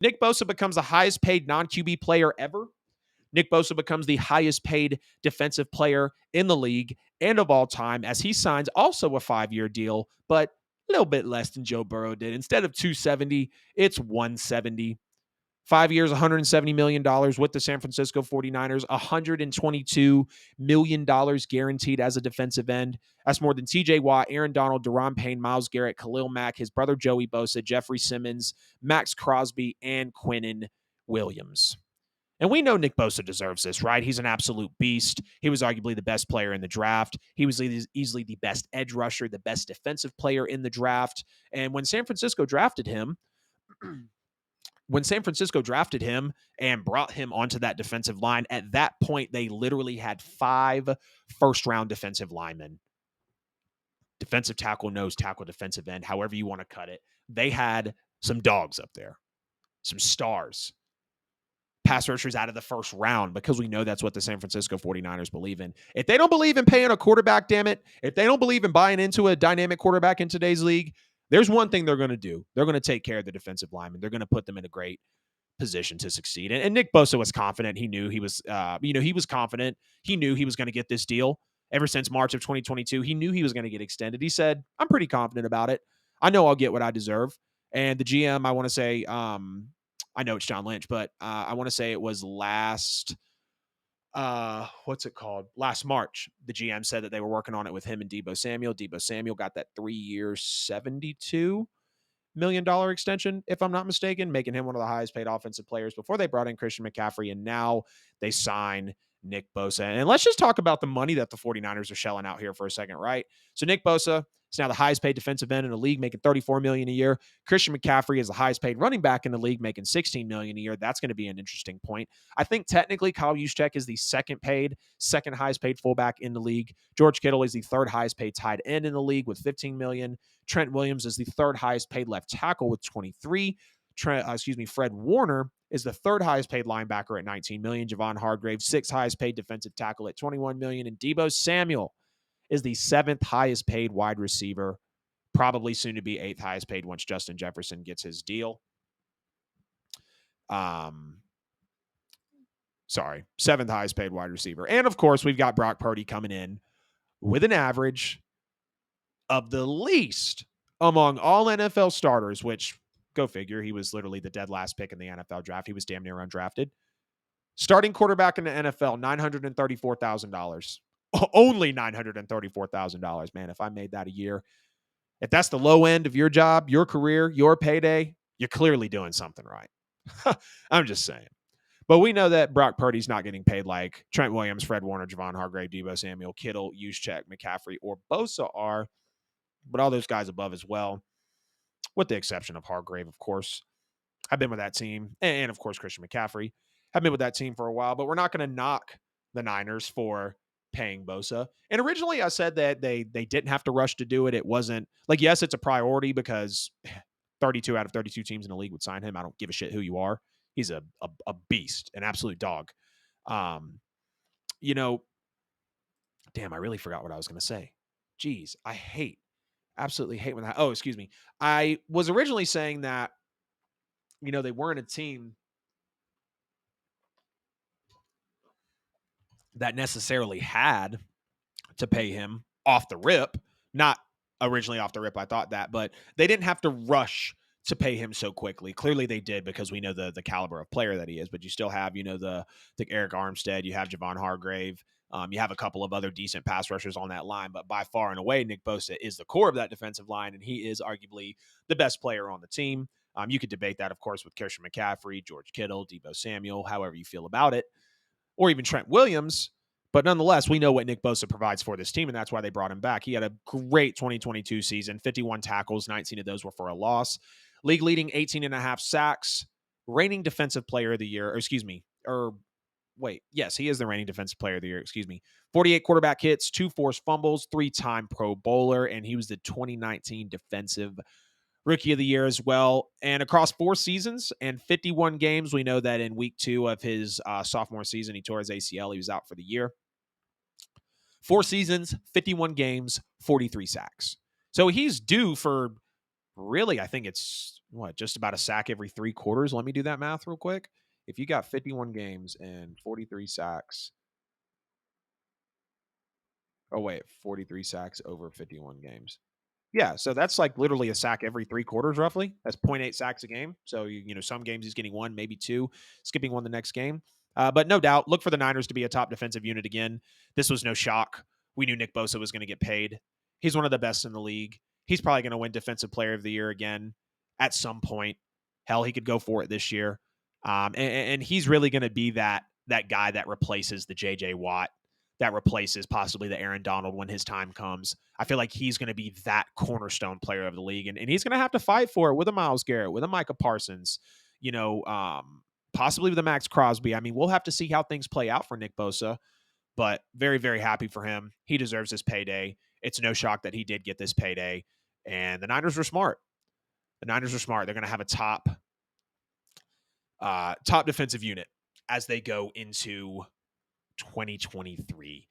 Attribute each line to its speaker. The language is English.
Speaker 1: Nick Bosa becomes the highest paid non-QB player ever. Nick Bosa becomes the highest paid defensive player in the league and of all time as he signs also a 5-year deal, but a little bit less than Joe Burrow did. Instead of 270, it's 170. 5 years, $170 million with the San Francisco 49ers, $122 million guaranteed as a defensive end. That's more than TJ Watt, Aaron Donald, Deron Payne, Myles Garrett, Khalil Mack, his brother Joey Bosa, Jeffrey Simmons, Max Crosby, and Quinnen Williams. And we know Nick Bosa deserves this, right? He's an absolute beast. He was arguably the best player in the draft. He was easily the best edge rusher, the best defensive player in the draft. And when San Francisco drafted him, and brought him onto that defensive line, at that point, they literally had 5 first-round defensive linemen. Defensive tackle, nose tackle, defensive end, however you want to cut it. They had some dogs up there, some stars. Pass rushers out of the first round because we know that's what the San Francisco 49ers believe in. If they don't believe in paying a quarterback, damn it, if they don't believe in buying into a dynamic quarterback in today's league, there's one thing they're going to do. They're going to take care of the defensive linemen. They're going to put them in a great position to succeed. And Nick Bosa was confident. He knew he was, he was confident. He knew he was going to get this deal ever since March of 2022. He knew he was going to get extended. He said, I'm pretty confident about it. I know I'll get what I deserve. And the GM, I want to say, I know it's John Lynch, but I want to say it was last March. The GM said that they were working on it with him and Deebo Samuel. Deebo Samuel got that 3-year, $72 million extension, if I'm not mistaken, making him one of the highest paid offensive players before they brought in Christian McCaffrey. And now they sign Nick Bosa. And let's just talk about the money that the 49ers are shelling out here for a second, right? So Nick Bosa is now the highest paid defensive end in the league, making $34 million a year. Christian McCaffrey is the highest paid running back in the league, making $16 million a year. That's going to be an interesting point. I think technically Kyle Juszczyk is the second highest paid fullback in the league. George Kittle is the third highest paid tight end in the league with $15 million. Trent Williams is the third highest paid left tackle with 23. Fred Warner is the third highest paid linebacker at $19 million. Javon Hargrave, sixth highest paid defensive tackle at $21 million. And Deebo Samuel is the seventh highest paid wide receiver, probably soon to be eighth highest paid once Justin Jefferson gets his deal. Seventh highest paid wide receiver. And of course, we've got Brock Purdy coming in with an average of the least among all NFL starters, which, go figure, he was literally the dead last pick in the NFL draft. He was damn near undrafted. Starting quarterback in the NFL, $934,000. Only $934,000, man. If I made that a year, if that's the low end of your job, your career, your payday, you're clearly doing something right. I'm just saying. But we know that Brock Purdy's not getting paid like Trent Williams, Fred Warner, Javon Hargrave, Deebo Samuel, Kittle, Juszczyk, McCaffrey, or Bosa are, but all those guys above as well, with the exception of Hargrave, of course. I've been with that team, and of course, Christian McCaffrey. Have been with that team for a while, but we're not going to knock the Niners for paying Bosa. And originally I said that they didn't have to rush to do it. It wasn't like, yes, it's a priority because 32 out of 32 teams in the league would sign him. I don't give a shit who you are. He's a beast, an absolute dog. Damn, I really forgot what I was going to say. Jeez, absolutely hate when that. Oh, excuse me. I was originally saying that, they weren't a team that necessarily had to pay him off the rip. Not originally off the rip, I thought that, but they didn't have to rush to pay him so quickly. Clearly they did because we know the caliber of player that he is, but you still have, the Eric Armstead, you have Javon Hargrave, you have a couple of other decent pass rushers on that line, but by far and away, Nick Bosa is the core of that defensive line, and he is arguably the best player on the team. You could debate that, of course, with Christian McCaffrey, George Kittle, Deebo Samuel, however you feel about it, or even Trent Williams. But nonetheless, we know what Nick Bosa provides for this team, and that's why they brought him back. He had a great 2022 season, 51 tackles, 19 of those were for a loss. League-leading 18.5 sacks, reigning defensive player of the year, yes, he is the reigning defensive player of the year, 48 quarterback hits, 2 forced fumbles, 3-time Pro Bowler, and he was the 2019 Defensive Rookie of the Year as well. And across 4 seasons and 51 games, we know that in week 2 of his sophomore season, he tore his ACL. He was out for the year. 4 seasons, 51 games, 43 sacks. So he's due for really, I think it's what, just about a sack every 3 quarters. Let me do that math real quick. If you got 51 games and 43 sacks, oh wait, 43 sacks over 51 games. Yeah, so that's like literally a sack every 3 quarters roughly. That's point 0.8 sacks a game. So some games he's getting 1, maybe 2, skipping 1 the next game. But no doubt, look for the Niners to be a top defensive unit again. This was no shock. We knew Nick Bosa was going to get paid. He's one of the best in the league. He's probably going to win Defensive Player of the Year again at some point. Hell, he could go for it this year. And he's really going to be that guy that replaces the J.J. Watt, that replaces possibly the Aaron Donald when his time comes. I feel like he's going to be that cornerstone player of the league, and he's going to have to fight for it with a Myles Garrett, with a Micah Parsons, possibly with a Max Crosby. I mean, we'll have to see how things play out for Nick Bosa, but very, very happy for him. He deserves his payday. It's no shock that he did get this payday, and the Niners were smart. The Niners are smart. They're going to have a top defensive unit as they go into 2023.